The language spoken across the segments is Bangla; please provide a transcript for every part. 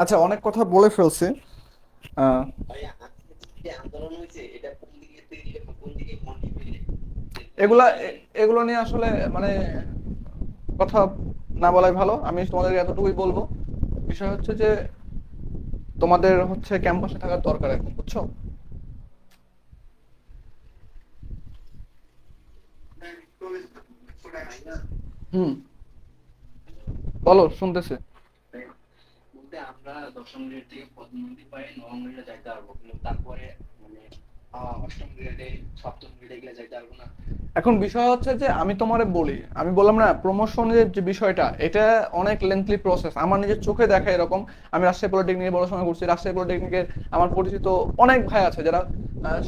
আচ্ছা, অনেক কথা বলে ফেলছি। আহ, ভাইয়া আজকে যে আন্দোলন হয়েছে এটা কোন দিকে তৈরি বা কোন দিকে মোটিভেটেড তুমি এগুলা কি এগুলো নিয়ে আসলে মানে কথা না বলাই ভালো। আমি তোমাদের এতটুকুই বলবো, বিষয় হচ্ছে যে তোমাদের হচ্ছে ক্যাম্পাসে থাকার দরকার এখন, বুঝছো? ভাইয়া হুম, বলো, শুনতেছে। বলতে আমরা দশম গ্রেড থেকে প্রথম নদী পাই নবম গ্রেডে যাইতে পারবো কিন্তু তারপরে মানে অষ্টম গ্রেডে সপ্তম গ্রেডে গেলে যাইতে পারবো না। এখন বিষয় হচ্ছে যে আমি তোমারে বলি, আমি বললাম না প্রমোশনের যে বিষয়টা, এটা অনেক লেন্থলি প্রসেস। আমার নিজের চোখে দেখা এরকম। আমি রাজশাহী পলিটেকনিকে পড়াশোনা করছি। রাজশাহী পলিটেকনিকের আমার পরিচিত অনেক ভাই আছে যারা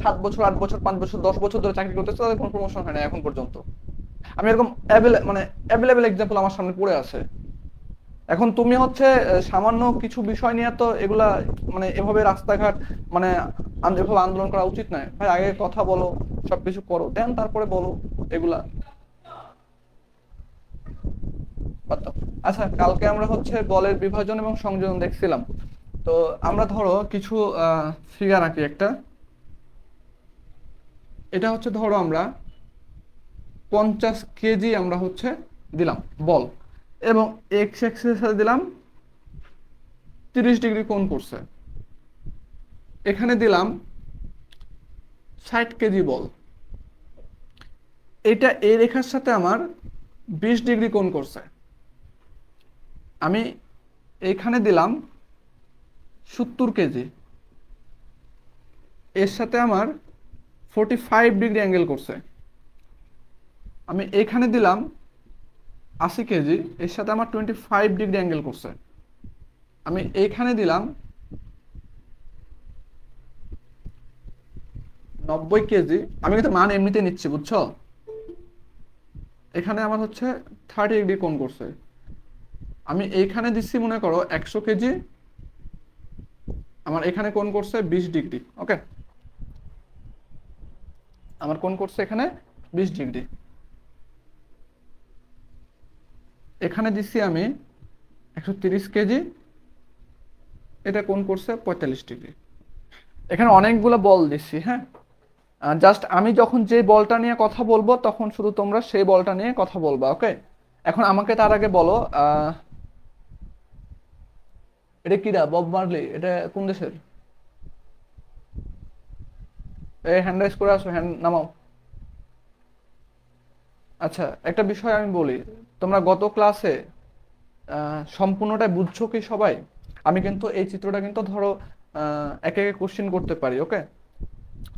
7 বছর, 8 বছর, 5 বছর, 10 বছর ধরে চাকরি করতেছে, তাদের কোনো প্রমোশন হয় না এখন পর্যন্ত। আমি এরকম মানে অ্যাভেলেবেল এক্সাম্পল আমার সামনে পড়ে আছে। এখন তুমি হচ্ছে সামান্য কিছু বিষয় নিয়ে তো এগুলা মানে এভাবে রাস্তাঘাট মানে এভাবে আন্দোলন করা উচিত নয় ভাই। আগে কথা বলো, সবকিছু করো, দেন তারপরে বলো এগুলা। বাদ দাও। আচ্ছা, কালকে আমরা হচ্ছে বলের বিভাজন এবং সংযোজন দেখছিলাম। তো আমরা ধরো কিছু ফিগার আঁকি একটা। এটা হচ্ছে ধরো আমরা 50 কেজি আমরা হচ্ছে দিলাম বল, এবং এক্স এক্সের সাথে দিলাম 30 ডিগ্রি কোণ করছে। এখানে দিলাম 60 কেজি বল, এটা এই রেখার সাথে আমার 20 ডিগ্রি কোণ করছে। আমি এইখানে দিলাম 70 কেজি, এর সাথে আমার 45 ডিগ্রি অ্যাঙ্গেল করছে। আমি এখানে দিলাম 80 কেজি, এর সাথে আমার 25 ডিগ্রি অ্যাঙ্গেল করছে। আমি এইখানে দিলাম 90 কেজি। আমি কিন্তু মান এমনিতে নিচ্ছি, বুঝছো? এখানে আমার হচ্ছে 30 ডিগ্রি কোণ করছে। আমি এইখানে দিচ্ছি মনে করো 100 কেজি, আমার এখানে কোণ করছে 20 ডিগ্রি। ওকে, আমার কোণ করছে এখানে 20 ডিগ্রি। এখানে দিচ্ছি আমি 130 কেজি, এটা কোণ করছে 45 ডিগ্রি। এখানে অনেকগুলো বল দিচ্ছি, হ্যাঁ। জাস্ট আমি যখন যে বলটা নিয়ে কথা বলবো তখন শুধু তোমরা সেই বলটা নিয়ে কথা বলবা, ওকে? এখন আমাকে তার আগে বলো, এটা কিরা? Bob Marley? এটা কোন দেশের? এই হ্যান্ড রাইজ করে আসো, হ্যান্ড নামাও। আচ্ছা, একটা বিষয় আমি বলি, তোমরা গত ক্লাসে সম্পূর্ণটাই বুঝছো কি সবাই? আমি কিন্তু এই চিত্রটা কিন্তু ধরো একে একে কোশ্চেন করতে পারি, ওকে?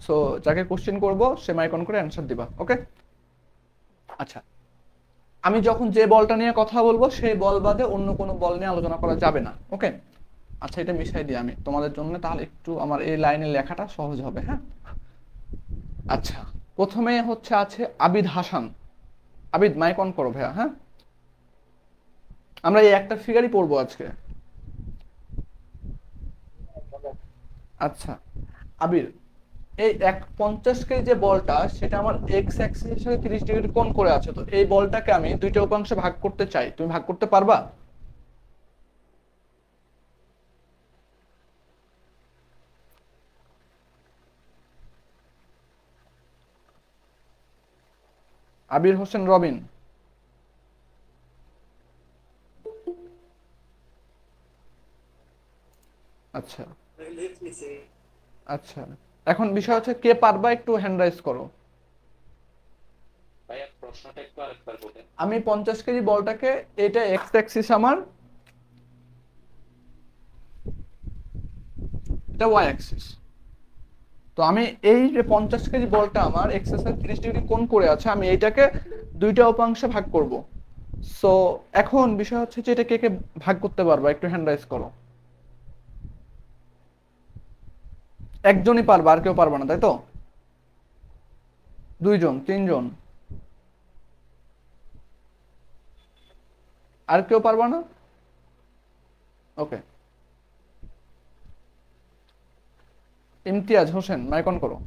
সো যাকে কোশ্চেন করব সে মাইক অন করে অ্যান্সার দিবা, ওকে? আচ্ছা, আমি যখন যে বলটা নিয়ে কথা বলবো সেই বল বাদে অন্য কোনো বল নিয়ে আলোচনা করা যাবে না, ওকে? আচ্ছা, এটা মিশাই দিই আমি তোমাদের জন্য, তাহলে একটু আমার এই লাইনে লেখাটা সহজ হবে, হ্যাঁ। আচ্ছা, প্রথমে হচ্ছে আছে আবিদ হাসান। আবিদ, মাইক অন করো ভাইয়া, হ্যাঁ। আমরা এই একটা ফিগারই পড়বো আজকে। আচ্ছা, আবির, এই 50 কেজি যে বলটা, সেটা আমার এক্স অ্যাক্সিসের সাথে 30 ডিগ্রি কোণ করে আছে। তো এই বলটাকে আমি দুইটা উপাংশে ভাগ করতে চাই, তুমি ভাগ করতে পারবা? আবির হোসেন রবিন। আচ্ছা, আচ্ছা, এখন বিষয় হচ্ছে কে পারবা একটু হ্যান্ড রাইজ করো। ভাইয়া প্রশ্নটা একটু আরেকবার বলেন। আমি 50 কেজি বলটাকে, এটা এক্স অ্যাক্সিস আমার, এটা ওয়াই অ্যাক্সিস। তো আমি এই যে 50 কেজি বলটা আমার এক্স এর 30 ডিগ্রি কোণ করে আছে, আমি এইটাকে দুইটা উপাংশে ভাগ করব। সো এখন বিষয় হচ্ছে যে এটা কে কে ভাগ করতে পারবা, একটু হ্যান্ড রাইজ করো। একজনই পারবা, আর কেউ পারবা না, তাই তো? দুইজন, তিনজন? আর কেউ পারবা না? ওকে, ইমতিয়াজ হোসেন, মাইক অন করো।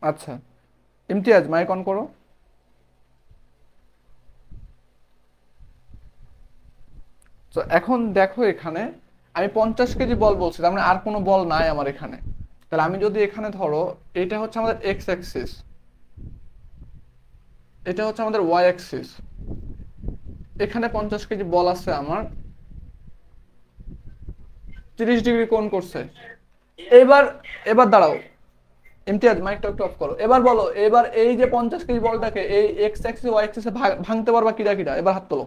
আচ্ছা, ইমতিয়াজ, মাইক অন করো। তো এখন দেখো এখানে আমি 50 কেজি বল বলছি, তার মানে আর কোনো বল নাই আমার এখানে। তাহলে আমি যদি এখানে ধরো এটা হচ্ছে আমাদের এক্স অ্যাক্সিস, এটা হচ্ছে আমাদের ওয়াই অ্যাক্সিস, এখানে 50 কেজি বল আছে আমার, 30 ডিগ্রি কোণ করছে। এবার এবার দাঁড়াও, ইমতিয়াজ মাইকটা একটু অফ করো। এবার বলো, এবার এই যে 50 কেজি বলটাকে এই এক্স অ্যাক্সিস ওয়াই অ্যাক্সিসে ভাঙতে পারবা কিরা কিরা? এবার হাত তোলো।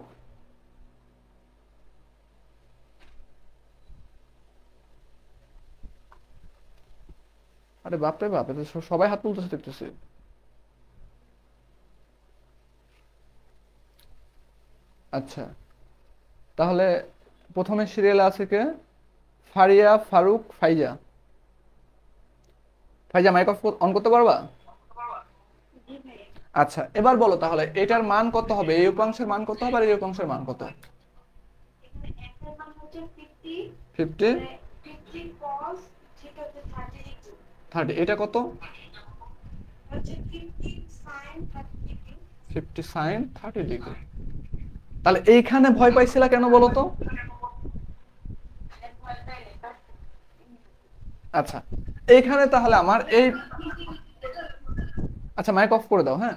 আরে বাপরে বাপ, এটা সবাই হাত তুলতেছে দেখতেছি। আচ্ছা, তাহলে প্রথমে সিরিয়ালে আছে কে? ফারিয়া, ফারুক, ফাইজা। ফাইজা মাইক অফ অন করতে পারবা? আচ্ছা, এবার বলো তাহলে এটার মান কত হবে, এই উপাংশের মান কত হবে আর এই উপাংশের মান কত? 50, 30, এটা কত? 50 sin 30 ডিগ্রি। তাহলে এইখানে ভয় পাইছিলা কেন বলো তো? আচ্ছা, এইখানে তাহলে আমার এই, আচ্ছা মাইক অফ করে দাও, হ্যাঁ।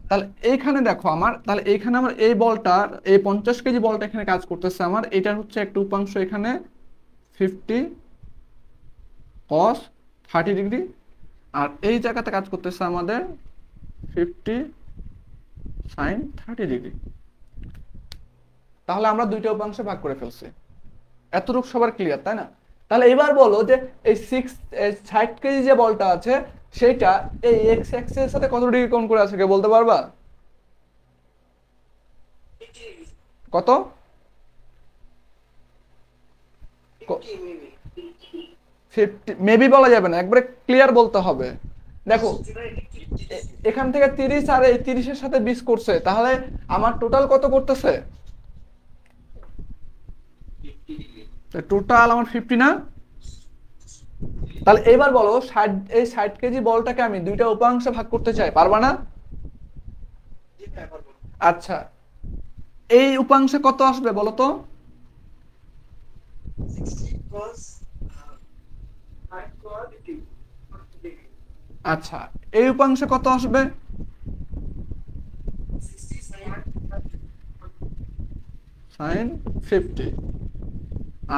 তাহলে এইখানে দেখো আমার, তাহলে এইখানে আমার এই বলটার, এই 50 কেজি বলটা এখানে কাজ করতেছে আমার, এটার হচ্ছে একটা উপাংশ এখানে 50 cos 30 ডিগ্রি, আর এই জায়গাতে কাজ করতেছে আমাদের 50 sin 30 ডিগ্রি। তাহলে আমরা দুইটা উপাংশে ভাগ করে ফেলছি, এতটুকু সবার ক্লিয়ার তাই না? তাহলে এবার বলো যে এই 60 কেজি যে বলটা আছে সেটা এই এক্স অ্যাক্সিস এর সাথে কত ডিগ্রি কোণ করে আছে, কে বলতে পারবা? কত? 50 মেবি বলা যাবে না, একবারে ক্লিয়ার বলতে হবে। দেখো এখান থেকে 30 আর এই 30-এর সাথে 20 করছে, তাহলে আমার টোটাল কত করতেছে? টোটাল আমার 50 না? তাহলে এবার বলো 60, এই 60 কেজি বলটাকে আমি দুইটা উপাংশে ভাগ করতে চাই, পারবা না? আচ্ছা, এই উপাংশে কত আসবে বলো তো? আচ্ছা, এই উপাংশে কত আসবে? sin 50।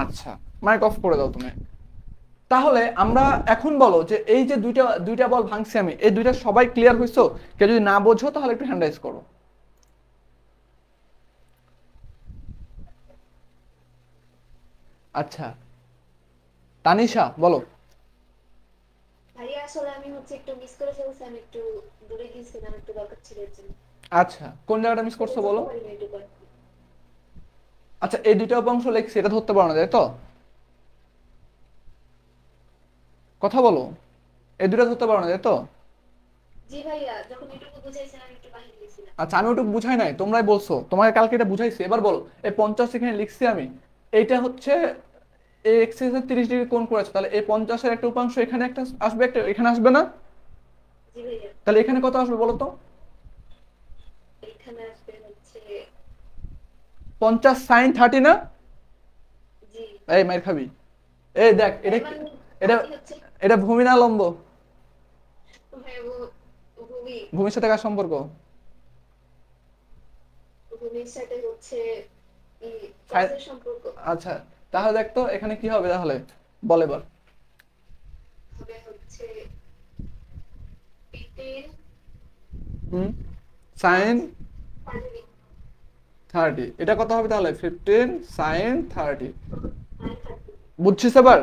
আচ্ছা, মাইক অফ করে দাও তুমি। তাহলে আমরা এখন বলো যে এই যে দুইটা দুইটা বল ভাঙছি আমি, এই দুইটা সবাই ক্লিয়ার হইছো? কেউ যদি না বোঝো তাহলে একটু হ্যান্ড রাইজ করো। আচ্ছা, তানিশা বলো। ভাইয়া আসলে আমি হচ্ছে একটু মিস করে ফেলছি, আমি একটু দূরে গিয়েছিলাম, একটু দরকার ছিল এর জন্য। আচ্ছা, কোন জায়গাটা মিস করছো বলো। বুঝতে পারিনি একটু করে। আচ্ছা, এই দুইটা উপাংশ লিখছি, এটা ধরতে পারো না তাই তো? কথা বলো, এই দুইটা ধরতে পারো না তাই তো? জি ভাইয়া, যখন এটুকু বুঝাইছেন আমি একটু বাহিরে গেছিলাম। আচ্ছা, আমি ওটুকু বুঝাই নাই, তোমরাই বলছো, তোমাকে কালকে এটা বুঝাইছি। এবার বলো এই 50 এখানে লিখছি আমি, এইটা হচ্ছে এই এক্সিস এর 30 ডিগ্রি কোণ করেছে, তাহলে এই 50-এর একটা উপাংশ এখানে একটা আসবে, একটা এখানে আসবে না? জি ভাইয়া, তাহলে এখানে কত আসবে বলো তো? এখানে আসবে হচ্ছে 50 sin 30 না? জি। এই মাইর খাবি। এই দেখ, এটা তার মানে এটা আমি হচ্ছে এটা ভূমি না লম্ব? ভাইয়া ভূমি, ভূমির সাথে কার সম্পর্ক? ভূমির সাথে হচ্ছে সাই- কসের সম্পর্ক। আচ্ছা, তাহলে দেখ তো এখানে কি হবে তাহলে, বল এবার। হবে হচ্ছে 15 হুম, sin 30 30, এটা কত হবে তাহলে? 15 sin 30। আর 30। বুঝছিস এবার?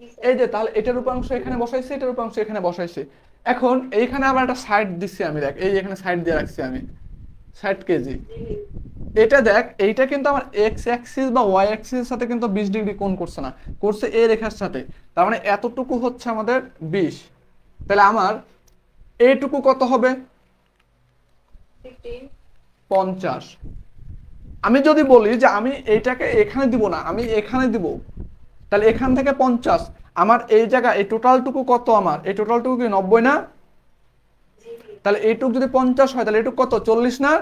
জি এই স্যার। যে তাহলে এটার উপাংশ এখানে বসাইছি, এটার উপাংশ এখানে বসাইছি। এখন এইখানে আবার একটা সাইড দিচ্ছি আমি, দেখ এই এখানে সাইড দিয়ে রাখছি আমি 60 কেজি। জি এটা দেখ, এইটা কিন্তু আমার এক্স অ্যাক্সিস বা ওয়াই অ্যাক্সিসের সাথে কিন্তু 20 ডিগ্রি কোণ করছে না, করছে এই রেখার সাথে। তার মানে এতটুকু হচ্ছে আমাদের 20। তাহলে আমার এইটুকু কত হবে? 15 50। আমি যদি বলি যে আমি এইটাকে এখানে দিব না, আমি এখানে দিব, তাহলে এখান থেকে 50, আমার এই জায়গা এই টোটালটুকু কত? আমার এই টোটালটুকু কি 90 না? জি তাহলে এইটুক যদি 50 হয় তাহলে এইটুক কত? 40 না?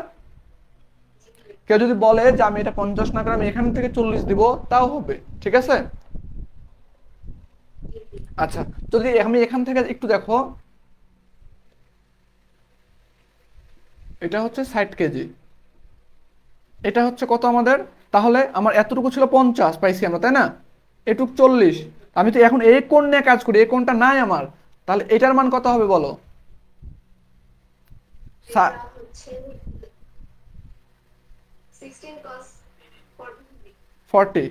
জি। কে কেউ যদি বলে যে আমি এটা 50 না করে আমি এখান থেকে 40 দিব, তাও হবে, ঠিক আছে। আচ্ছা, যদি আমি এখান থেকে একটু দেখো, এটা হচ্ছে 60 কেজি, এটা হচ্ছে কত আমাদের, তাহলে আমার এতটুকু ছিল 50 পাইছি আমরা, তাই না, এটুক 40, আমি তো এখন এই কোণ নিয়ে কাজ করি, এই কোণটা নাই আমার, তাহলে এটার মান কত হবে বলো। এটা হচ্ছে 16 cos 40,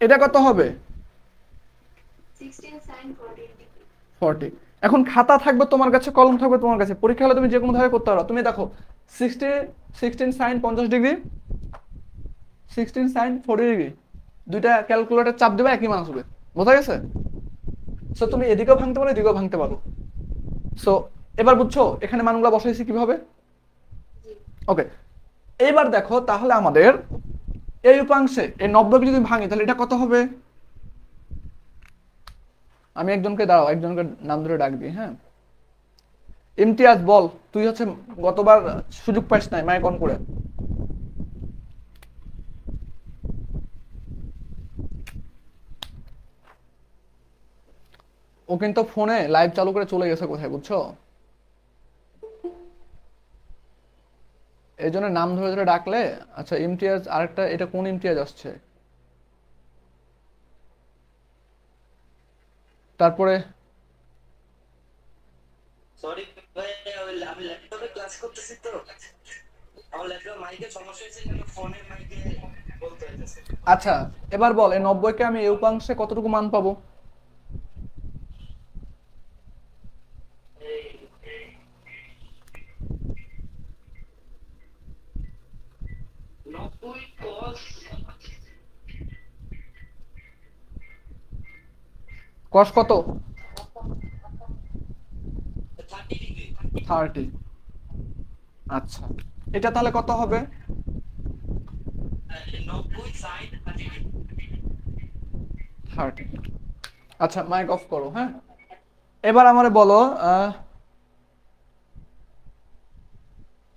এটা কত হবে 16 sin 40 degree। 40। এখন খাতা থাকবে তোমার কাছে, কলম থাকবে তোমার কাছে, পরীক্ষা হলে তুমি যে কোনো ভাবে করতে পারো। তুমি দেখো 16 sin 50 ডিগ্রি, 16 sin 40 ডিগ্রি, দুইটা ক্যালকুলেটর চাপ দেবে, একই মান আসবে, বোঝা গেছে। সো তুমি এদিকেও ভাঙতে পারো, এদিকেও ভাঙতে পারো। সো এবার বুঝছো এখানে মানগুলো বসাইছি কিভাবে। ওকে, এইবার দেখো তাহলে আমাদের এই উপাংশে এই 90কে যদি ভাঙি তাহলে এটা কত হবে। আমি একজনকে দাঁড়াও, একজনকে নাম ধরে ডাক দিই, হ্যাঁ। ইমতিয়াজ বল, তুই হচ্ছে গতবার সুযোগ পাইস নাই, মাইক অন করে। ও কিন্তু ফোনে লাইভ চালু করে চলে গেছে কোথায়, বুঝছো, এই জন্য নাম ধরে ধরে ডাকলে। আচ্ছা ইমতিয়াজ, আরেকটা, এটা কোন ইমতিয়াজ আসছে, তারপরে সরি ভাই, আমি ল্যাপটপে ক্লাস করতেছি তো, আমার ল্যাপটপে মাইকের সমস্যা হয়েছে, কিন্তু ফোনের মাইকে বলতে হইতেছে। আচ্ছা এবার বল এই 90কে আমি এই উপাংশে কতটুকু মান পাবো। কস কত, 30 ডিগ্রি। 30। আচ্ছা এটা তাহলে কত হবে 90 সাইন 30 ডিগ্রি। 30। আচ্ছা মাইক অফ করো, হ্যাঁ। এবার আমারে বলো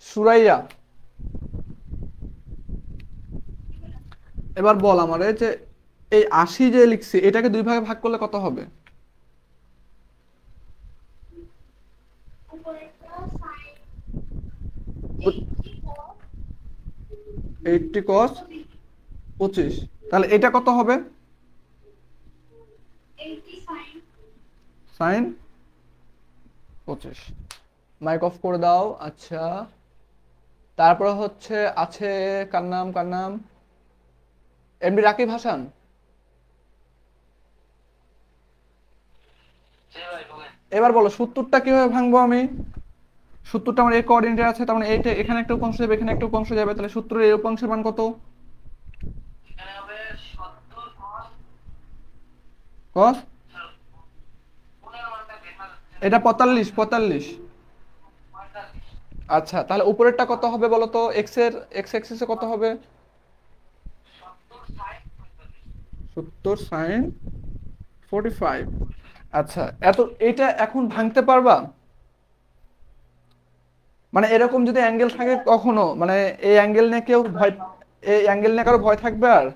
সুরাইয়া, এবার বল আমারে যে এই 80 যে লিখছি এটাকে 2 ভাগে ভাগ করলে কত হবে। উপরেরটা sin 80 cos 25, তাহলে এটা কত হবে 80 sin sin 25। মাইক অফ করে দাও। আচ্ছা তারপরে হচ্ছে আছে কার নাম এমডি রাকিব হাসান। এবার বলো 70টা কিভাবে ভাঙবো আমি। 70টা আমার এই কোঅর্ডিনেটে আছে, তার মানে এইটা এখানে একটা উপাংশ যাবে, এখানে একটা উপাংশ যাবে, তাহলে 70 এর এই উপাংশের মান কত এখানে হবে 70 cos, পুনের মানটা দেখা যাচ্ছে এটা 45। আচ্ছা তাহলে উপরেরটা কত হবে বলো তো, এক্স অ্যাক্সিসে কত হবে 70 sin 45। আচ্ছা এত এটা এখন ভাঙতে পারবা, মানে এরকম যদি অ্যাঙ্গেল থাকে কখনো, মানে এই অ্যাঙ্গেল নিয়ে কেউ ভয়, এই অ্যাঙ্গেল নিয়ে কারো ভয় থাকবে। আর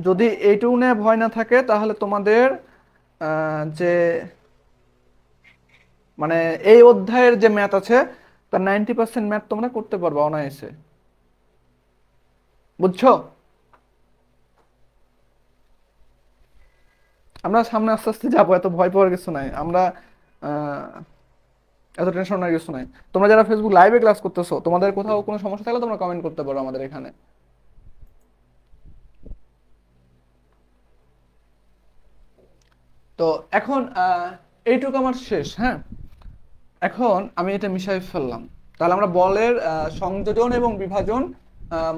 যদি এইটুকু নিয়ে ভয় না থাকে তাহলে তোমাদের যে মানে এই অধ্যায়ের যে ম্যাথ আছে তার 90% ম্যাথ তোমরা করতে পারবে অনায়াসে, বুঝছো। আমরা সামনে আস্তে আস্তে যাবো, এত ভয় পাওয়ার কিছু নাই, আমরা এত টেনশন নেওয়ার কিছু নাই। তোমরা যারা ফেসবুক লাইভে ক্লাস করতেছো তোমাদের কোথাও কোনো সমস্যা থাকলে তোমরা কমেন্ট করতে পারো আমাদের এখানে। তো এখন এইটুকু আমার শেষ, হ্যাঁ। এখন আমি এটা মিশাই ফেললাম, তাহলে আমরা বলের সংযোজন এবং বিভাজন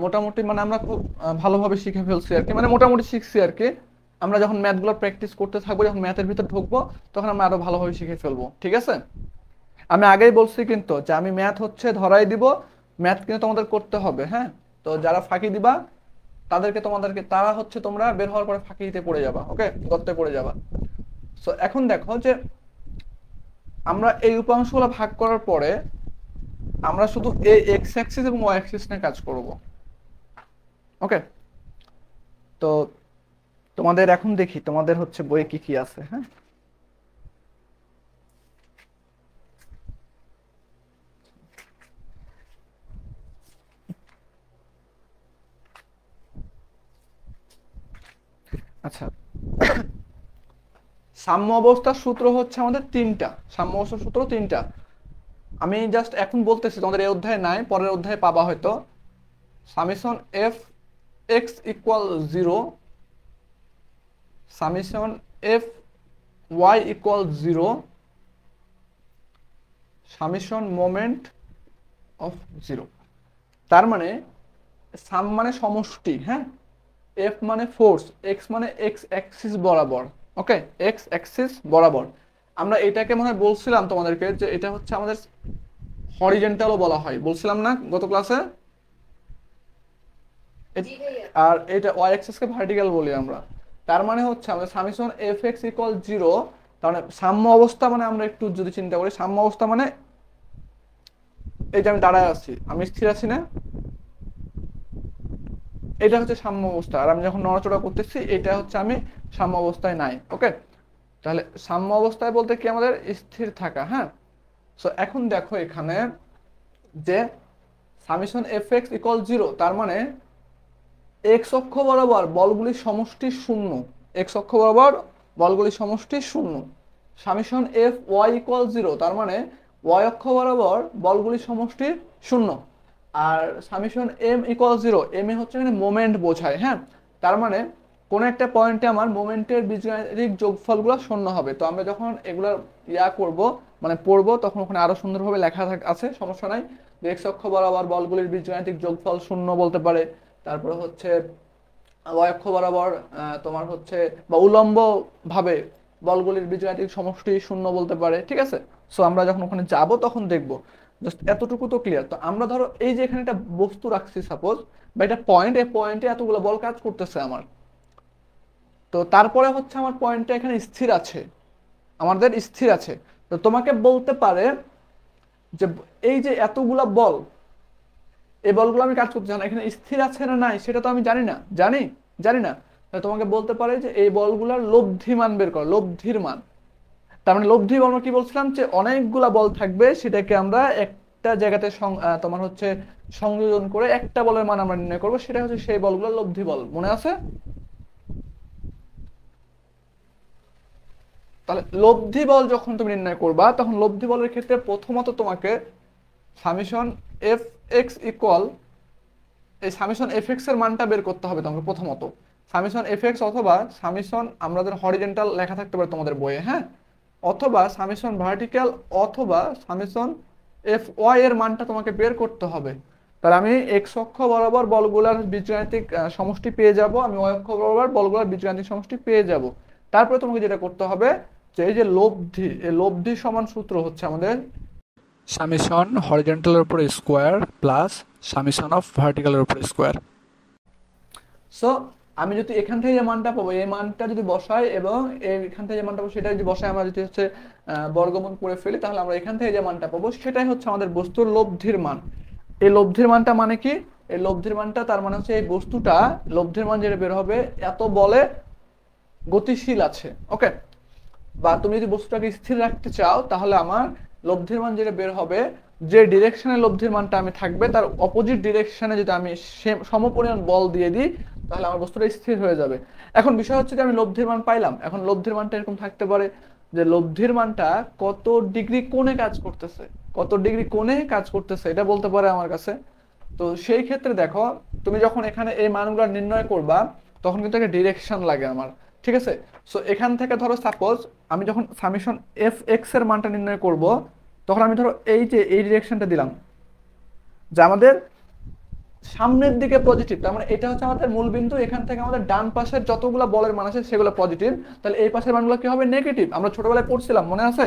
মোটামুটি মানে আমরা খুব ভালোভাবে শিখে ফেলছি আর কি, মানে মোটামুটি শিখছি আর কি। আমরা যখন ম্যাথগুলো প্র্যাকটিস করতে থাকবো, যখন ম্যাথের ভিতর ঢুকবো তখন আমরা আরো ভালোভাবে শিখে ফেলবো, ঠিক আছে। আমি আগেই বলছি কিন্তু যে আমি ম্যাথ হচ্ছে ধরাই দিব, ম্যাথ কিন্তু তোমাদের করতে হবে, হ্যাঁ। তো যারা ফাঁকি দিবা তারা হচ্ছে তোমরা বের হওয়ার পরে ফাঁকিতে পড়ে যাবা, ওকে, গর্তে পড়ে যাবা। সো এখন দেখো যে আমরা এই উপাংশগুলো ভাগ করার পরে আমরা শুধু এক্স অ্যাক্সিস এবং ওয়াই অ্যাক্সিস নিয়ে কাজ করব। ওকে, তো তোমাদের এখন দেখি তোমাদের হচ্ছে বইয়ে কি কি আছে। হ্যাঁ, আচ্ছা, সাম্য অবস্থার সূত্র হচ্ছে আমাদের তিনটা। সাম্য অবস্থার সূত্র তিনটা, আমি জাস্ট এখন বলতেছি, তোমাদের এই অধ্যায়ে নাই, পরের অধ্যায়ে পাবা হয়তো। Summation F x equal 0, summation F y equal 0, summation moment of 0। তার মানে সাম মানে সমষ্টি, হ্যাঁ, এফ মানে ফোর্স, এক্স মানে এক্স অ্যাক্সিস বরাবর। ওকে, এক্স অ্যাক্সিস বরাবর। আমরা এটাকে মনে হয় বলছিলাম তোমাদেরকে যে এটা হচ্ছে আমাদের হরিজেন্টালও বলা হয়, বলছিলাম না গত ক্লাসে? জি ভাইয়া। আর এটা ওয়াই অ্যাক্সিস কে ভার্টিক্যাল বলি আমরা। তার মানে হচ্ছে আমাদের সামেশন এফ এক্স ইকুয়াল 0, তার মানে সাম্য অবস্থা মানে আমরা একটু যদি চিন্তা করি, সাম্য অবস্থা মানে এই যে আমি দাঁড়ায় আছি, আমি স্থির আছি না, এটা হচ্ছে সাম্য অবস্থা। আর আমি যখন নড়াচড়া করতেছি এটা হচ্ছে আমি সাম্য অবস্থায় নাই। ওকে, তাহলে সাম্য অবস্থায় বলতে কি আমাদের স্থির থাকা। হ্যাঁ, সো এখন দেখো এখানে যে সামেশন এফ এক্স ইকুয়াল 0, তার মানে এক্স অক্ষ বরাবর বলগুলির সমষ্টি 0, এক্স অক্ষ বরাবর বলগুলির সমষ্টি 0। সামেশন এফ ওয়াই ইকুয়াল 0, তার মানে ওয়াই অক্ষ বরাবর বলগুলির সমষ্টি 0। আর summation M equal 0, M A হচ্ছে এখানে মোমেন্ট বোঝায়। হ্যাঁ, তার মানে কোন একটা পয়েন্টে আমার মোমেন্টের বীজগাণিতিক যোগফলগুলো 0 হবে। তো আমরা যখন এগুলা করব, মানে পড়বো, তখন ওখানে আরো সুন্দরভাবে লেখা আছে, সমস্যা নাই। যে এক্স অক্ষ বরাবর বলগুলির বীজগাণিতিক যোগফল 0 বলতে পারে, তারপরে হচ্ছে ওয়াই অক্ষ বরাবর তোমার হচ্ছে বা উলম্ব ভাবে বলগুলির বীজগাণিতিক সমষ্টি 0 বলতে পারে। ঠিক আছে, সো আমরা যখন ওখানে যাব তখন দেখব। জাস্ট এতটুকু তো ক্লিয়ার। তো আমরা ধরো এই যে এখানে একটা বস্তু রাখছি সাপোজ, বা এটা পয়েন্ট, এই পয়েন্টে এতগুলো বল কাজ করতেছে আমার। তো তারপরে হচ্ছে আমার পয়েন্টটা এখানে স্থির আছে, আমাদের স্থির আছে। তো তোমাকে বলতে পারে যে এই যে এতগুলা বল, এই বলগুলো আমি কাজ করতে চাই না, এখানে স্থির আছে না নাই সেটা তো আমি জানি না, জানি না। তোমাকে বলতে পারে যে এই বলগুলোর লব্ধি মান বের কর, লব্ধির মান। তার মানে লব্ধি বল কি বলছিলাম, যে অনেকগুলা বল থাকবে, সেটাকে আমরা একটা জায়গাতে তোমার হচ্ছে সংযোজন করে একটা বলের মান আমরা নির্ণয় করবো, সেটা হচ্ছে সেই বলগুলোর লব্ধি বল। মনে আছে? তাহলে লব্ধি বল যখন তুমি নির্ণয় করবা, তখন লব্ধি বলের ক্ষেত্রে প্রথমত তোমাকে সামেশন এফ এক্স ইকুয়াল, এই সামেশন এফ এক্স এর মানটা বের করতে হবে তোমাকে প্রথমত। সামেশন এফ এক্স অথবা সামেশন, আমাদের হরিজেন্টাল লেখা থাকতে পারে তোমাদের বইয়ে, হ্যাঁ, অথবা সামেশন ভার্টিক্যাল, অথবা সামেশন এফ ওয়াই এর মানটা তোমাকে বের করতে হবে। তাহলে আমি এক্স অক্ষ বরাবর বলগুলার বীজগাণিতিক সমষ্টি পেয়ে যাব, আমি ওয়াই অক্ষ বরাবর বলগুলার বীজগাণিতিক সমষ্টি পেয়ে যাব। তারপরে তোমাকে যেটা করতে হবে যে এই যে লব্ধি, এই লব্ধি সমান সূত্র হচ্ছে আমাদের সামেশন হরিজন্টালের উপর স্কোয়ার প্লাস সামেশন অফ ভার্টিক্যালের উপর স্কোয়ার। সো আমি যদি এখান থেকে যে মানটা পাবো, এই মানটা যদি বসাই এবং এখান থেকে যে মানটা পাবো সেটা যদি বসাই, আমরা যদি হচ্ছে বর্গমূল করে ফেলি, তাহলে আমরা এখান থেকে যে মানটা পাবো সেটাই হচ্ছে আমাদের বস্তুর লব্ধির মান। এই লব্ধির মানটা মানে কি? এই লব্ধির মানটা তার মানে হচ্ছে এই বস্তুটা, লব্ধির মান যেটা বের হবে, এত বলে গতিশীল আছে। ওকে, বা তুমি যদি বস্তুটাকে স্থির রাখতে চাও, তাহলে আমার লব্ধির মান যেটা বের হবে, যে ডিরেকশনে লব্ধির মানটা আমি থাকবে তার অপোজিট ডিরেকশনে যদি আমি সমপরিমাণ বল দিয়ে দিই, তাহলে আমার বস্তুটা স্থির হয়ে যাবে। এখন বিষয় হচ্ছে যে আমি লব্ধির মান পাইলাম, এখন লব্ধির মানটা এরকম থাকতে পারে যে লব্ধির মানটা কত ডিগ্রি কোণে কাজ করতেছে, কত ডিগ্রি কোণে কাজ করতেছে এটা বলতে পারে আমার কাছে। তো সেই ক্ষেত্রে দেখো, তুমি যখন এখানে এই মানগুলো নির্ণয় করবা, তখন কিন্তু একটা ডিরেকশন লাগে আমার। ঠিক আছে, সো এখান থেকে ধরো সাপোজ আমি যখন সামেশন এফ এক্স এর মানটা নির্ণয় করব, তখন আমি ধরো এই যে এই ডিরেকশনটা দিলাম, যে আমাদের সামনের দিকে পজিটিভ, তার মানে এটা হচ্ছে আমাদের মূল বিন্দু। এখান থেকে আমাদের ডান পাশের যতগুলো বলের মান আছে সেগুলো পজিটিভ, তাহলে এই পাশের মানগুলো কি হবে? নেগেটিভ। আমরা ছোটবেলায় পড়ছিলাম, মনে আছে?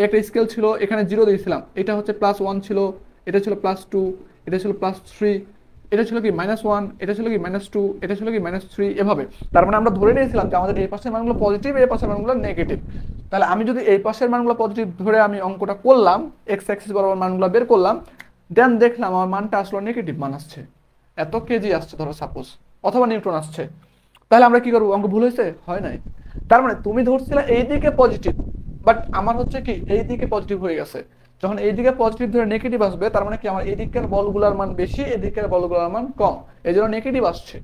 একটা স্কেল ছিল, এখানে 0 দিয়েছিলাম, এটা হচ্ছে +1 ছিল, এটা ছিল +2, এটা ছিল +3, এটা ছিল কি -1, এটা ছিল কি -2, এটা ছিল কি -3, এভাবে। তার মানে আমরা ধরে নিয়েছিলাম যে আমাদের এই পাশের মানগুলো পজিটিভ, এই পাশের মানগুলো নেগেটিভ। তাহলে আমি যদি এই পাশের মানগুলো পজিটিভ ধরে আমি অঙ্কটা করলাম, এক্স অ্যাক্সিস বরাবর মানগুলো বের করলাম, দেন দেখলাম আমার মানটা আসলে নেগেটিভ মান আসছে, এত কেজি আসছে ধরো সাপোজ, অথবা নিউটন আসছে। তাহলে আমরা কি করবো, অঙ্ক ভুল হয়েছে, হয় নাই। তার মানে তুমি ধরছিলে এই দিকে পজিটিভ, বাট আমার হচ্ছে কি এই দিকে পজিটিভ হয়ে গেছে। যখন এই দিকে পজিটিভ ধরে নেগেটিভ আসবে, তার মানে কি আমার এই দিকের বলগুলোর মান বেশি, এই দিকের বলগুলোর মান কম, এই জন্য নেগেটিভ আসছে।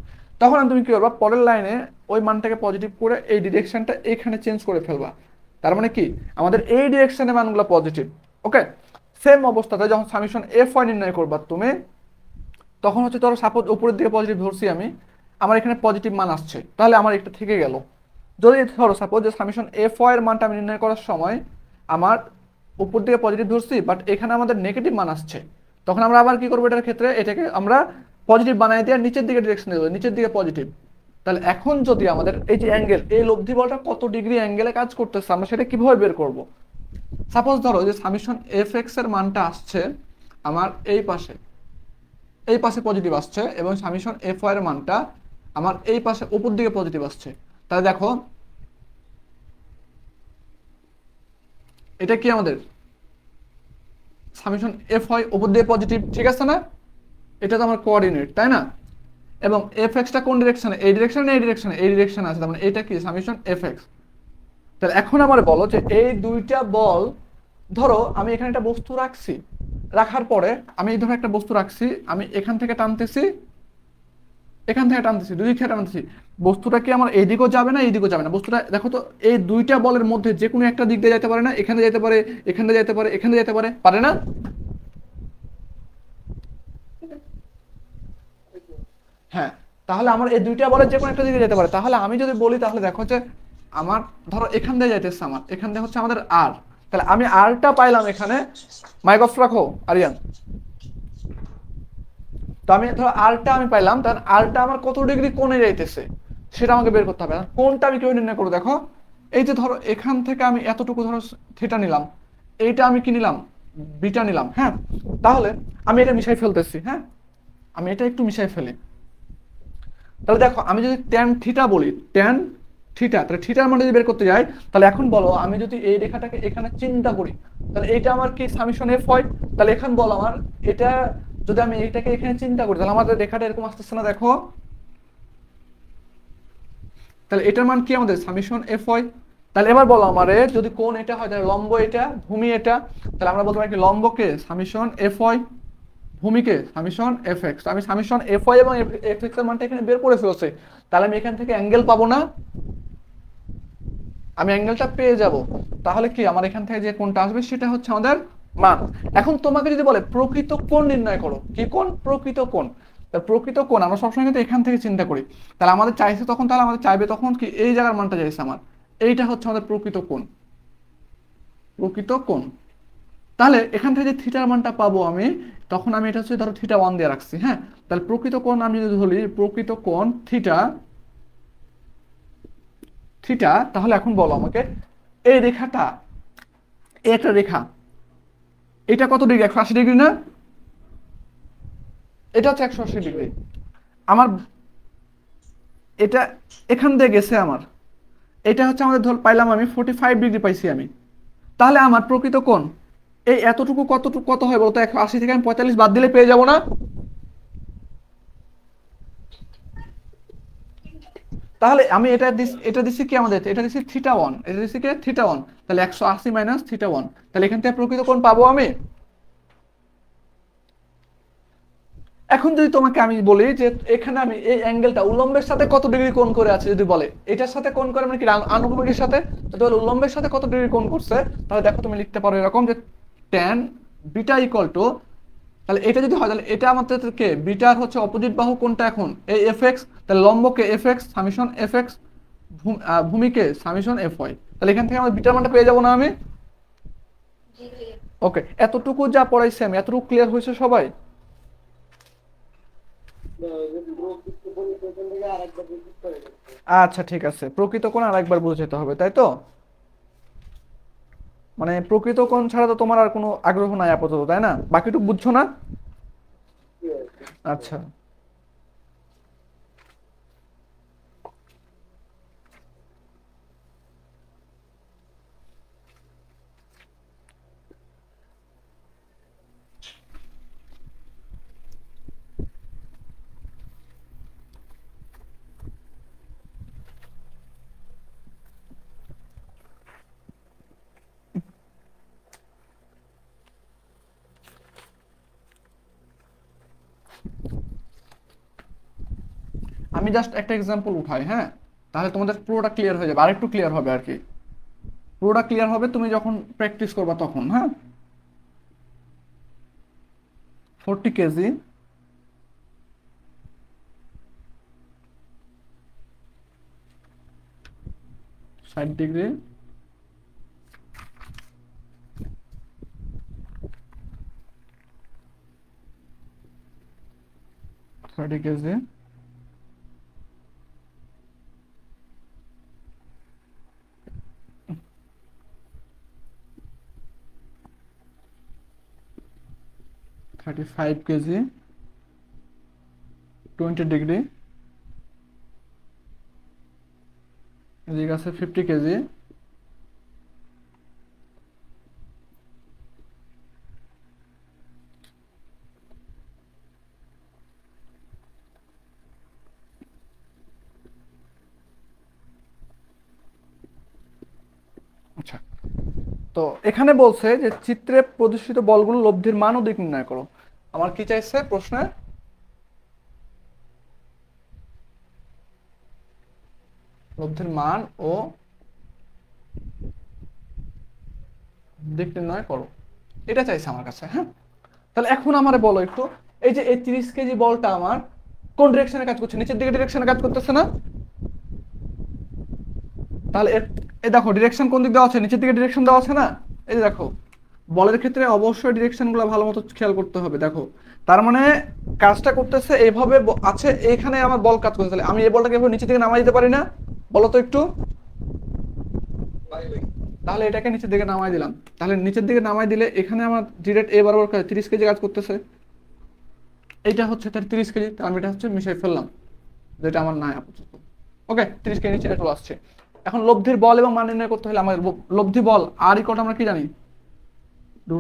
তখন তুমি কি করবা, পরের লাইনে ওই মানটাকে পজিটিভ করে এই ডিরেকশনটা এইখানে চেঞ্জ করে ফেলবা। তার মানে কি আমাদের এই ডিরেকশনের মানগুলো পজিটিভ। ওকে, সেম অবস্থাতে যখন সামেশন এফ ওয়াই নির্ণয় করবা তুমি, তখন হচ্ছে ধরো সাপোজ উপরের দিকে পজিটিভ ধরছি আমি, আমার এখানে পজিটিভ মান আসছে, তাহলে আমার একটা থেকে গেল। যদি ধরো সাপোজ যে সামেশন এফ ওয়াই এর মানটা আমি নির্ণয় করার সময় আমার উপর দিকে পজিটিভ ধরছি, বাট এখানে আমাদের নেগেটিভ মান আসছে, তখন আমরা আবার কি করবো, এটার ক্ষেত্রে এটাকে আমরা পজিটিভ বানাই দিয়ে নিচের দিকে ডিরেকশন দেবো, নিচের দিকে পজিটিভ। তাহলে এখন যদি আমাদের এই যে অ্যাঙ্গেল, এই লব্ধি বলটা কত ডিগ্রি অ্যাঙ্গেলে কাজ করতেছে, আমরা সেটা কিভাবে বের করব। সাপোজ ধরো যে সামেশন এফ এক্স এর মানটা আসছে আমার এই পাশে পজিটিভ আসছে, এবং সামেশন এফ ওয়াই এর মানটা আমার এই পাশে উপর দিকে পজিটিভ আসছে। তাহলে দেখো এটা কি আমাদের সামেশন এফ ওয়াই উপর দিয়ে পজিটিভ, ঠিক আছে না? এটা তো আমার কোঅর্ডিনেট, তাই না? এবং এফ এক্সটা কোন ডিরেকশনে, এই ডিরেকশনে, এই ডিরেকশনে, এই ডিরেকশনে আছে, তার মানে এটা কি সামেশন এফ এক্স। তাহলে এখন আমার বলো যে এই দুইটা বল, ধরো আমি এখানে একটা বস্তু রাখছি, রাখার পরে আমি ধরো একটা বস্তু রাখছি, আমি এখান থেকে টানতেছি, এখান থেকে টানতেছি, দুই দিক থেকে টানতেছি, বস্তুটা কি আমার এইদিকেও যাবে না, এইদিকেও যাবে না, বস্তুটা দেখো তো এই দুইটা বলের মধ্যে যে কোনো একটা দিক দিয়ে যেতে পারে না, এখানে যেতে পারে, এখানে যেতে পারে, এখানে যেতে পারে, পারে না? হ্যাঁ, তাহলে আমার এই দুইটা বলের যে কোনো একটা দিকে যেতে পারে। তাহলে আমি যদি বলি, তাহলে দেখো যে আমার ধরো এখান দিয়ে যাইতেছে, আমার এখান দিয়ে হচ্ছে আমাদের আর, তাহলে আমি আরটা পাইলাম এখানে। মাইক অফ রাখো আরিয়ান। তো আমি ধরো আরটা আমি পাইলাম, তাহলে আরটা আমার কত ডিগ্রি কোণে যাইতেছে সেটা আমাকে বের করতে হবে। কোণটা আমি কিভাবে নির্ণয় করবো, দেখো এই যে ধরো এখান থেকে আমি এতটুকু ধরো থিটা নিলাম, এইটা আমি কি নিলাম, বিটা নিলাম। হ্যাঁ, তাহলে আমি এটা মিশাই ফেলতেছি। হ্যাঁ, আমি এটা একটু মিশাই ফেলি। তাহলে দেখো আমি যদি ট্যান থিটা বলি, ট্যান থিটা, তাহলে থিটার মান যদি বের করতে যাই, তাহলে এখন বলো আমি যদি এই রেখাটাকে এখানে চিন্তা করি, তাহলে এটা আমার কি সামেশন এফ হয়। তাহলে এখন বলো আমার এটা যদি আমি এটাকে এখানে চিন্তা করি, তাহলে আমাদের রেখাটা এরকম আসতেছে না, দেখো। তাহলে এটার মান কি আমাদের সামেশন এফ হয়। তাহলে এবার বলো আমারে যদি কোণ এটা হয়, তাহলে লম্ব এটা, ভূমি এটা, তাহলে আমরা বলতে পারি কি লম্বকে সামেশন এফ হয়, ভূমিকে সামেশন এফ এক্স। আমি সামেশন এফ ওয়াই এবং এফ এক্স এর মানটা এখানে বের করে ফেলছি, তাহলে আমি এখান থেকে অ্যাঙ্গেল পাবো না, আমি অ্যাঙ্গেলটা পেয়ে যাব। তাহলে কি আমার এখান থেকে যে কোণটা আসবে সেটা হচ্ছে আমাদের মান। এখন তোমাকে যদি বলে প্রকৃত কোণ নির্ণয় করো, কি কোণ, প্রকৃত কোণ। প্রকৃত কোণ আমরা সবসময় কিন্তু এখান থেকে চিন্তা করি, তাহলে আমাদের চাইছে তখন, তাহলে আমাদের চাইবে তখন কি এই জায়গার মানটা চাইছে আমার, এইটা হচ্ছে আমাদের প্রকৃত কোণ, প্রকৃত কোণ। তাহলে এখান থেকে যে থিটার মানটা পাবো আমি, তখন আমি এটা হচ্ছে ধরো থিটা ওয়ান দিয়ে রাখছি। হ্যাঁ, তাহলে প্রকৃত কোণ আমি যদি ধরি প্রকৃত কোণ থিটা, থিটা, তাহলে এখন বলো আমাকে এই রেখাটা, এই একটা রেখা, এটা কত ডিগ্রি, 180 ডিগ্রি না? এটা হচ্ছে 180 ডিগ্রি। আমার এটা এখান দিয়ে গেছে আমার, এটা হচ্ছে আমাদের ধর পাইলাম আমি 45 ডিগ্রি পাইছি আমি। তাহলে আমার প্রকৃত কোণ এই এতটুকু কতটুকু কত হয় বলতো, 180 থেকে আমি 45 বাদ দিলে পেয়ে যাবো না? তাহলে আমি এটা দিচ্ছি কি আমাদের, এটা দিচ্ছি থিটা ওয়ান, এটা দিচ্ছি কি থিটা ওয়ান। তাহলে 180 মাইনাস থিটা ওয়ান, তাহলে এখান থেকে প্রকৃত কোণ পাবো আমি। এখন যদি তোমাকে আমি বলি যে এখানে আমি এই অ্যাঙ্গেলটা উল্লম্বের সাথে কত ডিগ্রি কোণ করে আছে, যদি বলে এটার সাথে কোণ করে মানে কি আনুভূমিকের সাথে, তাহলে উল্লম্বের সাথে কত ডিগ্রি কোণ করছে, তাহলে দেখো তুমি লিখতে পারো এরকম যে tan বিটা ইকুয়াল টু, তাহলে এটা যদি হয় তাহলে এটা আমাদের কে বিটার হচ্ছে অপোজিট বাহু কোনটা, এখন এই এফ এক্স, তাহলে লম্বকে F X summation F X, ভূমিকে সামেশন এফ ওয়াই। তাহলে এখান থেকে আমরা বিটার মানটা পেয়ে যাবো না আমি? জি ভাইয়া। ওকে, এতটুকু যা পড়াইছি আমি, এতটুকু ক্লিয়ার হয়েছে সবাই? আচ্ছা ঠিক আছে, প্রকৃত কোণ আরেকবার বুঝাতে হবে, তাই তো? মানে প্রকৃত কোণ ছাড়া তো তোমার আর কোনো আগ্রহ নাই আপাতত, তাই না? বাকিটুকু বুঝছো না? আচ্ছা, আমি জাস্ট একটা এক্সাম্পল উঠাই, হ্যাঁ, তাহলে তোমাদের পুরোটা ক্লিয়ার হয়ে যাবে, আরেকটু ক্লিয়ার হবে আর কি, পুরোটা ক্লিয়ার হবে তুমি যখন প্র্যাকটিস করবা তখন। হ্যাঁ, 40 KG, 60 degree, 30 KG, 35 KG, 20 degree, এদিকে আছে 50 কেজি, আচ্ছা। তো এখানে বলছে যে চিত্রে প্রদর্শিত বলগুলো লব্ধির মান ও দিক নির্ণয় করো। আমার কি চাইছে প্রশ্নে? লব্ধির মান ও দিক নির্ণয় করো, এটা চাইছে আমার কাছে। হ্যাঁ, তাহলে এখন আমারে বলো একটু, এই যে এই 30 কেজি বলটা আমার কোন ডিরেকশনে কাজ করছে? নিচের দিকে ডিরেকশনে কাজ করতেছে না? তাহলে এই দেখো ডিরেকশন কোন দিক দেওয়া আছে, নিচের দিকে ডিরেকশন দেওয়া আছে না? এই যে দেখো, বলের ক্ষেত্রে অবশ্যই ডিরেকশন গুলো ভালো মতো খেয়াল করতে হবে। দেখো, তার মানে কাজটা করতেছে এইভাবে আছে, এইখানে আমার বল কাজ করতেছে, তাহলে আমি এই বলটাকে এভাবে নিচের দিকে নামাই দিতে পারি না? বলো তো একটু। তাহলে এটাকে নিচের দিকে নামাই দিলাম, তাহলে নিচের দিকে নামাই দিলে এখানে আমার ডিরেক্ট এ বরাবর 30 কেজি কাজ করতেছে, এইটা হচ্ছে তার 30 কেজি, আমি এটা হচ্ছে মিশাই ফেললাম, যেটা আমার নাই আপাতত। ওকে, 30 কেজি নিচে চলে আসছে। এখন লব্ধির বল এবং মান নির্ণয় করতে হলে আমাদের লব্ধি বল আর ইকুয়াল আমরা কি জানি? √,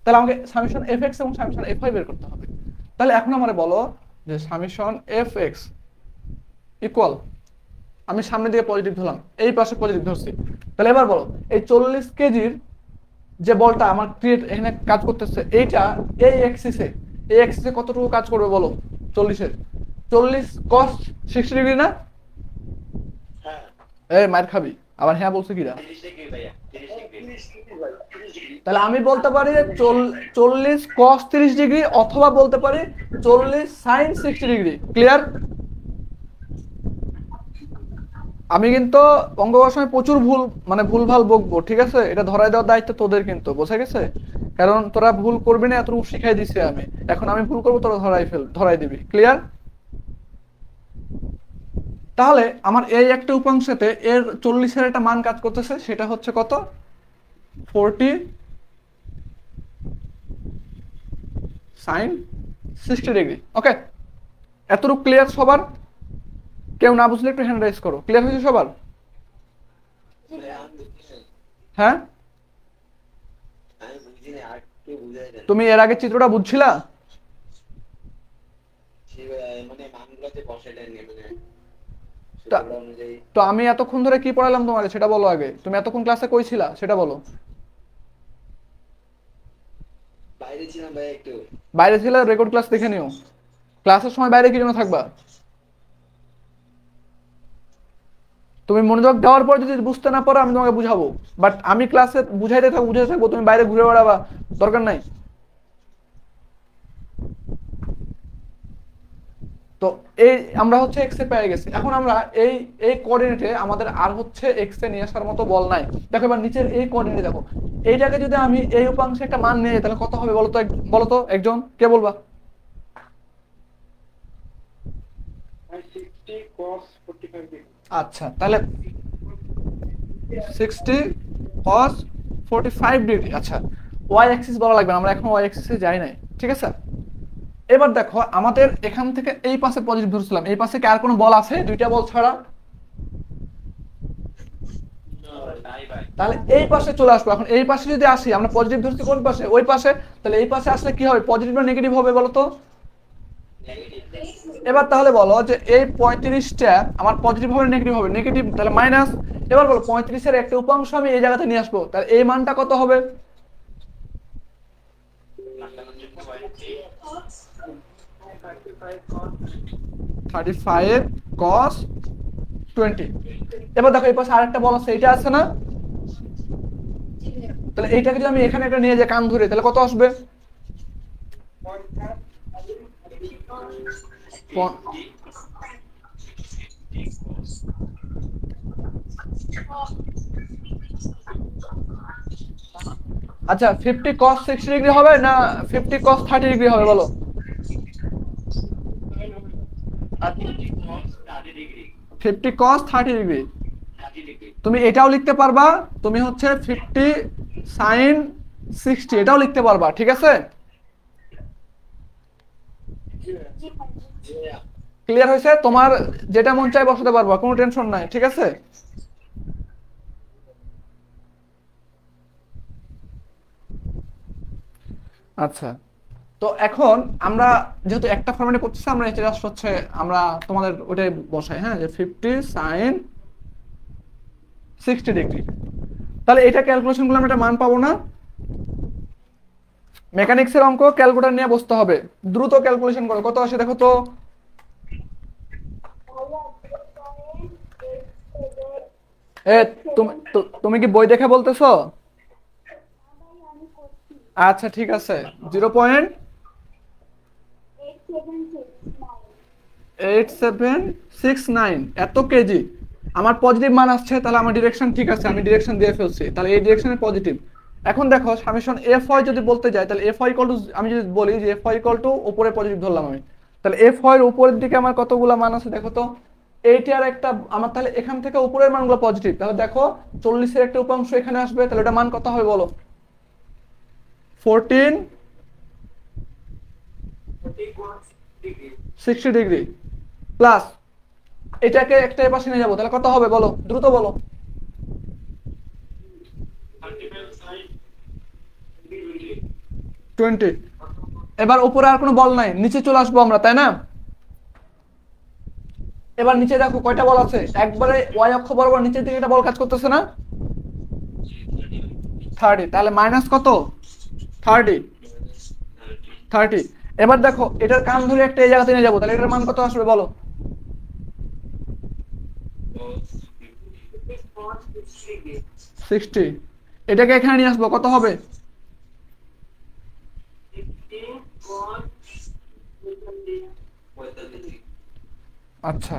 তাহলে আমাকে সামেশন fx এবং সামেশন fy বের করতে হবে। তাহলে এখন আমারে বলো যে সামেশন fx ইকুয়াল, আমি সামনের দিকে পজিটিভ ধরলাম, এই পাশে পজিটিভ ধরছি, তাহলে এবার বলো এই 40 কেজির যে বলটা আমার ক্রিয়েট এখানে কাজ করতেছে, এইটা এই এক্সিসে কতটুকু কাজ করবে বলো? 40-এর 40 cos 60 ডিগ্রি না? হ্যাঁ এই মার খাবি আবার, হ্যাঁ বলছে কিরা? 30 ডিগ্রি ভাইয়া, 30 ডিগ্রি। তাহলে আমি বলতে পারি 40 cos 30 ডিগ্রি, অথবা বলতে পারি 40 sin 60 ডিগ্রি। ক্লিয়ার? আমি কিন্তু অঙ্ক করার সময় প্রচুর ভুলভাল বকবো, ঠিক আছে? এটা ধরাই দেওয়ার দায়িত্ব তোদের, কিন্তু বোঝা গেছে? কারণ তোরা ভুল করবি না এতটুকু শিখাই দিছি আমি, এখন আমি ভুল করবো তোরা ধরাই দিবি। ক্লিয়ার? তাহলে আমার এই একটা উপাংশতে এর 40-এর একটা মান কাজ করতেছে, সেটা হচ্ছে কত? 40 sin 60 ডিগ্রি। ওকে, এতটুকু ক্লিয়ার সবার? কেউ না বুঝলে একটু হ্যান্ড রাইজ করো। ক্লিয়ার হয়েছে সবার? হ্যাঁ, আমি বুঝিনি, আর একটু বুঝাই দেন। তুমি এর আগে চিত্রটা বুঝছিলা? মানে মানগুলোতে বসাই দেন, মানে তা- সেগুলো অনুযায়ী। তো আমি এতক্ষণ ধরে কি পড়ালাম তোমাকে সেটা বলো আগে। তুমি এতক্ষণ ক্লাসে কই ছিলা সেটা বলো। বাইরে ছিলাম ভাই একটু। বাইরে ছিলে, রেকর্ড ক্লাস দেখে নিও। ক্লাসের সময় বাইরে কি জন্য থাকবা? তুমি মনোযোগ দেওয়ার পর যদি বুঝতে না পারো আমি তোমাকে বুঝাবো, বাট আমি ক্লাসে বুঝাইতে থাকবো, তুমি বাইরে ঘুরে বেড়াবা, দরকার নাই। তো এই আমরা হচ্ছে এক্স এ পেয়ে গেছি, এখন আমরা এই এই কোঅর্ডিনেটে আমাদের আর হচ্ছে এক্স এ নিয়ে আসার মতো বল নাই। দেখো এবার নিচের এই কোঅর্ডিনেটে দেখো, এইটাকে যদি আমি এই উপাংশে একটা মান নিয়ে যাই তাহলে কত হবে বলো তো? বলো তো একজন, কে বলবা? 60 cos 45 ডিগ্রি। আচ্ছা, তাহলে 60 cos 45 ডিগ্রি। আচ্ছা, ওয়াই অ্যাক্সিস বলা লাগবে না, আমরা এখন ওয়াই অ্যাক্সিসে যাই নাই, ঠিক আছে? এবার দেখো আমাদের এখান থেকে এই পাশে পজিটিভ ধরছিলাম, এই পাশে কি আর কোনো বল আছে দুইটা বল ছাড়া? নাই ভাই। তাহলে এই পাশে চলে আসবো। এখন এই পাশে যদি আসি, আমরা পজিটিভ ধরছি কোন পাশে? ওই পাশে, তাহলে এই পাশে আসলে কি হবে? পজিটিভ না নেগেটিভ হবে বলো তো? এবার তাহলে বলো যে এই 35টা আমার পজিটিভ হবে নেগেটিভ হবে? নেগেটিভ, তাহলে মাইনাস। এবার বলো 35-এর একটা উপাংশ আমি এই জায়গাতে নিয়ে আসবো, তাহলে এই মানটা কত হবে? 35 cos 20। এবার দেখো এই পাশে আরেকটা বল আছে, এটা আছে না? তাহলে এইটাকে যদি আমি এখানে একটা নিয়ে যাই কান ধরে, তাহলে কত আসবে? আচ্ছা 50 cos 60 ডিগ্রি হবে না 50 cos 30 ডিগ্রি হবে বলো? 50 cos 30 ডিগ্রি। তুমি এটাও লিখতে পারবা, তুমি হচ্ছে 50 sin 60 এটাও লিখতে পারবা, ঠিক আছে? ক্লিয়ার হয়েছে? তোমার যেটা মন চায় বসাতে পারবা, কোনো টেনশন নাই, ঠিক আছে? আচ্ছা, তো এখন আমরা যেহেতু একটা ফর্মেটে করতেছি, আমরা এটা জাস্ট হচ্ছে আমরা তোমাদের ওটাই বসাই, হ্যাঁ, যে 50 sin 60 ডিগ্রি। তাহলে এটা ক্যালকুলেশন করলে আমরা একটা মান পাবো না? মেকানিক্সের অঙ্ক ক্যালকুলেটর নিয়ে বসতে হবে, দ্রুত ক্যালকুলেশন করো। কত আসে দেখো তো? এ তুমি কি বই দেখে বলতেছো? আচ্ছা ঠিক আছে, 0.8769 এত কেজি আমার পজিটিভ মান আসছে, তাহলে আমার ডিরেকশন ঠিক আছে, আমি ডিরেকশন দিয়ে ফেলছি, তাহলে এই ডিরেকশনে পজিটিভ। এখন দেখো সামেশন এফ ওয়াই যদি বলতে যাই, তাহলে এফ ওয়াই ইকুয়াল টু, আমি যদি বলি যে এফ ওয়াই ইকুয়াল টু উপরে পজিটিভ ধরলাম আমি, তাহলে এফ ওয়াই এর উপরের দিকে আমার কতগুলো মান আছে দেখো তো? এইটি আর একটা আমার, তাহলে এখান থেকে উপরের মানগুলো পজিটিভ, তাহলে দেখো 40 এর একটা উপাংশ এখানে আসবে, তাহলে এটা মান কত হবে বলো? 1460 ডিগ্রি প্লাস এটাকে একটা পাশে নিয়ে যাবো, তাহলে কত হবে বলো, দ্রুত বলো? 20। এবার উপরে আর কোনো বল নাই, নিচে চলে আসবো আমরা, তাই না? এবার নিচে দেখো কয়টা বল আছে, একবারে ওয়াই অক্ষ বরাবর নিচের দিকে একটা বল কাজ করতেছে না? 30, তাহলে মাইনাস কত? 30। এবার দেখো এটার কান ধরে একটা এই জায়গাতে নিয়ে যাবো, তাহলে এটার মান কত আসবে বলো? 60। এটাকে এখানে নিয়ে আসবো, কত হবে? আচ্ছা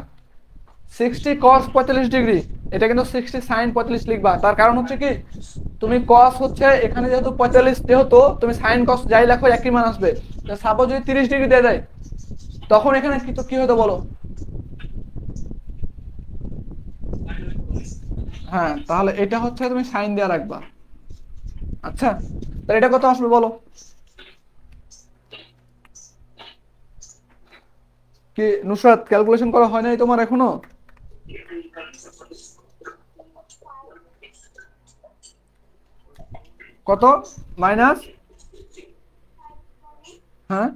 60 cos 45 ডিগ্রি, এটা কিন্তু 60 sin 45 লিখবা, তার কারণ হচ্ছে কি, তুমি cos হচ্ছে এখানে যেহেতু 45 যেহেতু তুমি sin cos যাই লেখো একই মান আসবে। সাপোজ যদি 30 ডিগ্রি দিয়ে দেয়, তখন এখানে কি হতো বলো? হ্যাঁ, তাহলে এটা হচ্ছে তুমি সাইন দেওয়া রাখবা। আচ্ছা, তাহলে এটা কত আসবে বলো? কি নুসরাত, ক্যালকুলেশন করা হয় নাই তোমার এখনো? কত? মাইনাস, হ্যাঁ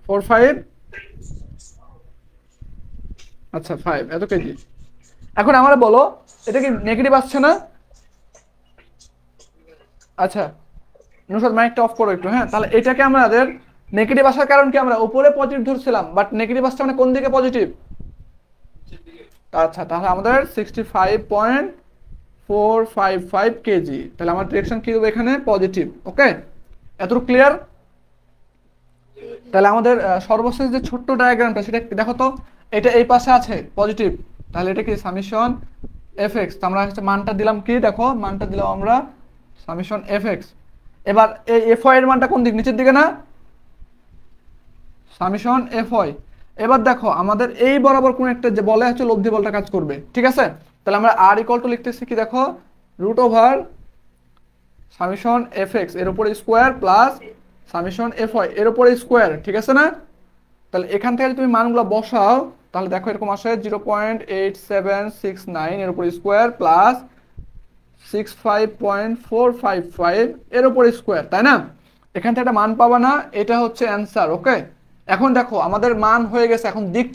45, আচ্ছা 5 এত কেজি। এখন আমরা বলো এটা কি নেগেটিভ আসছে না? আচ্ছা নুসরাত মাইকটা অফ করো একটু, হ্যাঁ। তাহলে এটাকে আমাদের নেগেটিভ আসার কারণ কি, আমরা উপরে পজিটিভ ধরছিলাম, বাট নেগেটিভ আসছে মানে কোন দিকে পজিটিভ? আচ্ছা, তাহলে আমাদের 65.455 কেজি, তাহলে আমার ডিরেকশন কি দেবো এখানে? পজিটিভ। ওকে, এতটুকু ক্লিয়ার? তাহলে আমাদের সর্বশেষ যে ছোট্ট ডায়াগ্রামটা সেটা দেখো তো, এটা এই পাশে আছে পজিটিভ, তাহলে এটা কি সামেশন এফ এক্স, আমরা হচ্ছে মানটা দিলাম কি, দেখো মানটা দিলাম আমরা সামেশন এফ এক্স। এবার এই এফ ওয়াই এর মানটা কোন দিক? নিচের দিকে না? Summation F y. এবার দেখো আমাদের এই বরাবর কোন একটা যে বলে হচ্ছে লব্ধি বলটা কাজ করবে, ঠিক আছে? তাহলে আমরা আর ইকুয়াল টু লিখতেছি কি, দেখো root over summation F X এর উপরে square plus summation F Y এর উপরে স্কোয়ার, ঠিক আছে না? তাহলে এখান থেকে তুমি মানগুলো বসাও, তাহলে দেখো এরকম আসে 0.8769 এর উপর স্কোয়ার প্লাস 65.455 এর উপর স্কোয়ার, তাই না? এখান থেকে একটা মান পাবা না, এটা হচ্ছে অ্যান্সার। ওকে, এখন দেখো আমাদের মান হয়ে গেছে, এখন দিক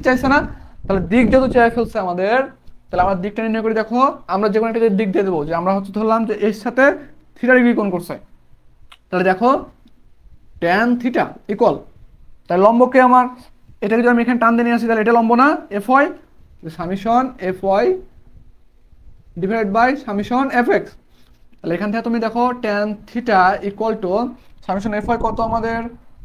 চাইছে না? তাহলে দিক যেহেতু চাই ফেলছে আমাদের, তাহলে আমরা দিকটা নির্ণয় করি। দেখো আমরা যে কোনো একটা দিক দিয়ে দেবো, যে আমরা হচ্ছে ধরলাম যে এর সাথে থিটা ডিগ্রি কোণ করছে, তাহলে দেখো ট্যান থিটা ইকুয়াল, তাহলে লম্বকে আমার এটাকে যদি আমি এখানে টান দিয়ে নিয়ে আসি তাহলে এটা লম্ব না F Y, summation F Y divide by summation F X. তাহলে এখান থেকে তুমি দেখো tan theta equal to summation F Y কত আমাদের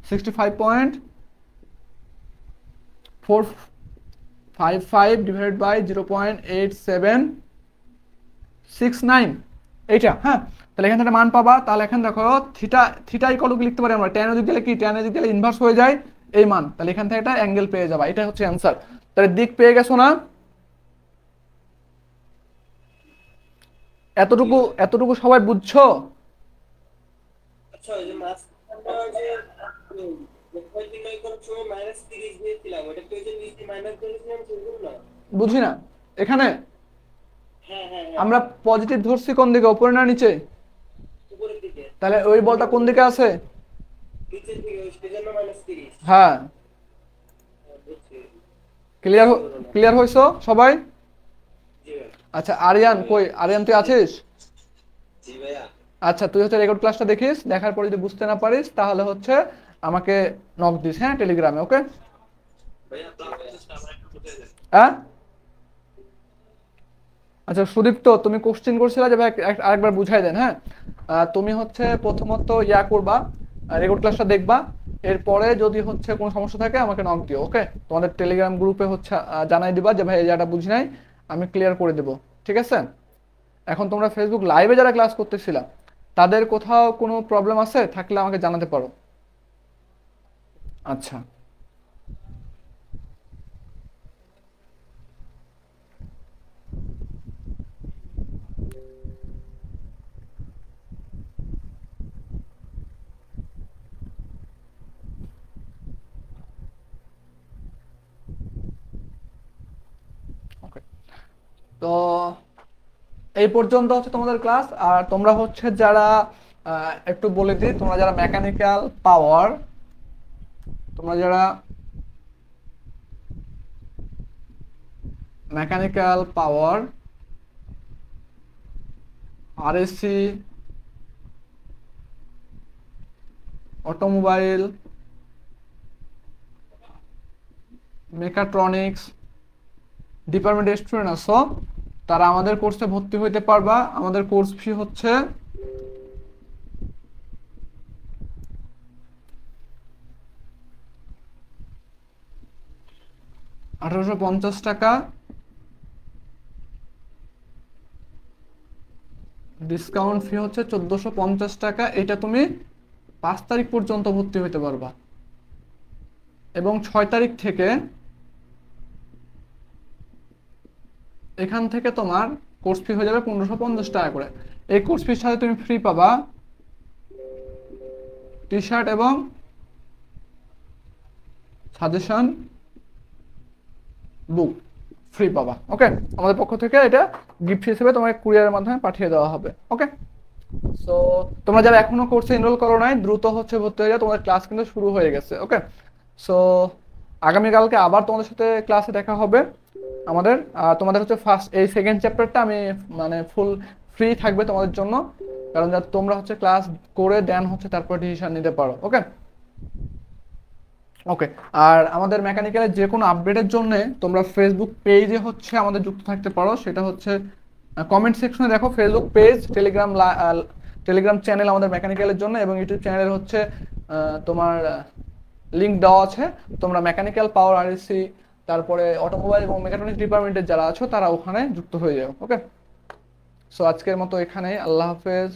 65.455 ডিভাইড বাই 0.8769 এইটা। হ্যাঁ, তাহলে এখান থেকে মান পাবা। তাহলে এখানে দেখো থিটা থিটা ইকুয়াল টু লিখতে পারি আমরা ট্যান এর দিক দিলে কি, ট্যান এর দিক দিলে ইনভার্স হয়ে যায় এই মান, তাহলে এখান থেকে একটা অ্যাঙ্গেল পেয়ে যাবা, এটা হচ্ছে অ্যান্সার। তাহলে দিক পেয়ে গেছো না? এতটুকু এতটুকু সবাই বুঝছো? আচ্ছা ওই যে মাঝখানটা যে ওই নির্ণয় করার সময় -30 দিয়েছিলাম, ওটা কি ওই যে নিচে মাইনাস করেছিলাম সেগুলো না? বুঝি না এখানে হ্যাঁ হ্যাঁ হ্যাঁ, আমরা পজিটিভ ধরছি কোন দিকে, উপরে না নিচে? উপরের দিকে তাহলে ওই বলটা কোন দিকে আছে? নিচের দিকে, ওই সেজন্য -30। হ্যাঁ, বুঝছি। ক্লিয়ার ক্লিয়ার হইছো সবাই? জি ভাই। আচ্ছা আরিয়ান কই, আরিয়ান তুই আছিস? জি ভাইয়া। আচ্ছা তুই হচ্ছে রেকর্ড ক্লাসটা দেখিস, দেখার পরে যদি বুঝতে না পারিস তাহলে হচ্ছে আমাকে নক দিস, হ্যাঁ, টেলিগ্রামে, ওকে? ভাইয়া প্লাস আমার একটু বুঝিয়ে দেন। হ্যাঁ, আচ্ছা সুদীপ্ত তুমি কোশ্চেন করছিলে যে ভাই আরেকবার বুঝাই দেন। হ্যাঁ, তুমি হচ্ছে প্রথমত ইয়া করবা, রেকর্ড ক্লাসটা দেখবা, এরপরে যদি হচ্ছে কোনো সমস্যা থাকে আমাকে নক দিও, ওকে? তোমাদের টেলিগ্রাম গ্রুপে হচ্ছে জানাই দিবা যে ভাই এই জায়গাটা বুঝি নাই, আমি ক্লিয়ার করে দেবো, ঠিক আছে? এখন তোমরা ফেসবুক লাইভে যারা ক্লাস করতেছিলা তাদের কোথাও কোনো প্রবলেম আছে থাকলে আমাকে জানাতে পারো। আচ্ছা, ওকে। তো এই পর্যন্ত হচ্ছে তোমাদের ক্লাস। আর তোমরা হচ্ছে যারা একটু বলে দিই, তোমরা যারা মেকানিক্যাল পাওয়ার, তোমরা যারা mechanical power RSC automobile mechatronics ডিপার্টমেন্টের স্টুডেন্ট আছো তারা আমাদের কোর্সে ভর্তি হইতে পারবা। আমাদের কোর্স ফি হচ্ছে 1850 টাকা, ডিসকাউন্ট ফি হচ্ছে 1450 টাকা। এটা তুমি 5 তারিখ পর্যন্ত ভর্তি হইতে পারবা এবং 6 তারিখ থেকে এখান থেকে তোমার কোর্স ফি হয়ে যাবে 1550 টাকা করে। এই কোর্স ফির সাথে তুমি ফ্রি পাবা টি শার্ট এবং সাজেশন বুক ফ্রি পাবা, ওকে? আমাদের পক্ষ থেকে এটা গিফট হিসেবে তোমাকে কুরিয়ারের মাধ্যমে পাঠিয়ে দেওয়া হবে, ওকে? সো তোমরা যারা এখনো কোর্সে এনরোল করো নাই দ্রুত হচ্ছে ভর্তি হয়ে যাও, তোমাদের ক্লাস কিন্তু শুরু হয়ে গেছে, ওকে? সো আগামীকালকে আবার তোমাদের সাথে ক্লাসে দেখা হবে আমাদের। তোমাদের হচ্ছে ফার্স্ট এই সেকেন্ড চ্যাপ্টারটা আমি মানে ফুল ফ্রি থাকবে তোমাদের জন্য, কারণ যাতে তোমরা হচ্ছে ক্লাস করে দেন হচ্ছে তারপর ডিসিশন নিতে পারো, ওকে? ওকে। আর আমাদের মেকানিক্যালের যে কোনো আপডেটের জন্য তোমরা ফেসবুক পেজে হচ্ছে আমাদের যুক্ত থাকতে পারো, সেটা হচ্ছে কমেন্ট সেকশনে দেখো ফেসবুক পেজ, টেলিগ্রাম চ্যানেল আমাদের মেকানিক্যালের জন্য, এবং ইউটিউব চ্যানেলের হচ্ছে তোমার লিংক দেওয়া আছে। তোমরা মেকানিক্যাল পাওয়ার আরএসসি তারপরে অটোমোবাইল এবং মেকাট্রনিক্স ডিপার্টমেন্টের যারা আছো তারা ওখানে যুক্ত হয়ে যাও, ওকে? সো আজকের মতো এখানেই, আল্লাহ হাফেজ।